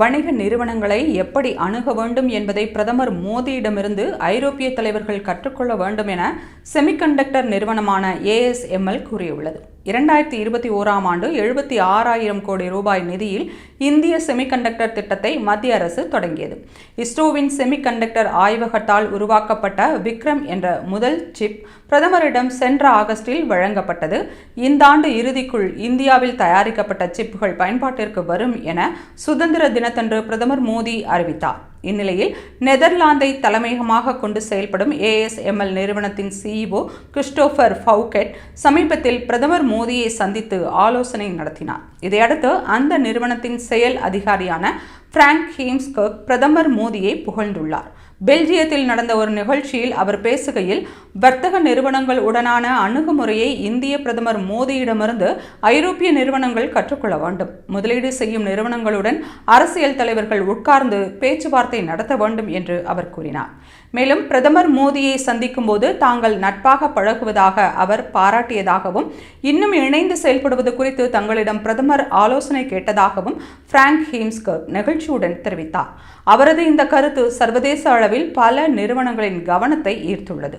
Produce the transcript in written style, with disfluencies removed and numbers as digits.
வணிக நிறுவனங்களை எப்படி அணுக வேண்டும் என்பதை பிரதமர் மோடியிடமிருந்து ஐரோப்பிய தலைவர்கள் கற்றுக்கொள்ள வேண்டும் என செமிகண்டக்டர் நிறுவனமான ASML கூறியுள்ளது. 2021ஆம் ஆண்டு 76,000 கோடி ரூபாய் நிதியில் இந்திய செமிகண்டக்டர் திட்டத்தை மத்திய அரசு தொடங்கியது. இஸ்ரோவின் செமிகண்டக்டர் ஆய்வகத்தால் உருவாக்கப்பட்ட விக்ரம் என்ற முதல் சிப் பிரதமரிடம் சென்ற ஆகஸ்டில் வழங்கப்பட்டது. இந்த ஆண்டு இறுதிக்குள் இந்தியாவில் தயாரிக்கப்பட்ட சிப்புகள் பயன்பாட்டிற்கு வரும் என சுதந்திர தினத்தன்று பிரதமர் மோடி அறிவித்தார். இந்நிலையில் நெதர்லாந்தை தலைமையகமாக கொண்டு செயல்படும் ASML நிறுவனத்தின் CEO கிறிஸ்டோபர் ஃபவுகெட் சமீபத்தில் பிரதமர் மோடியை சந்தித்து ஆலோசனை நடத்தினார். இதையடுத்து அந்த நிறுவனத்தின் செயல் அதிகாரியான பிராங்க் ஹீம்ஸ்கர்க் பிரதமர் மோடியை புகழ்ந்துள்ளார். பெல்ஜியத்தில் நடந்த ஒரு நிகழ்ச்சியில் அவர் பேசுகையில், வர்த்தக நிறுவனங்கள் உடனான அணுகுமுறையை இந்திய பிரதமர் மோடியிடமிருந்து ஐரோப்பிய நிறுவனங்கள் கற்றுக்கொள்ள வேண்டும். முதலீடு செய்யும் நிறுவனங்களுடன் அரசியல் தலைவர்கள் உட்கார்ந்து பேச்சுவார்த்தை நடத்த வேண்டும் என்று அவர் கூறினார். மேலும் பிரதமர் மோடியை சந்திக்கும் போது தாங்கள் நட்பாக பழகுவதாக அவர் பாராட்டியதாகவும், இன்னும் இணைந்து செயல்படுவது குறித்து தங்களிடம் பிரதமர் ஆலோசனை கேட்டதாகவும் பிராங்க் ஹீம்ஸ்கர்க் நிகழ்ச்சியுடன் தெரிவித்தார். அவரது இந்த கருத்து சர்வதேச அளவில் பல நிறுவனங்களின் கவனத்தை ஈர்த்துள்ளது.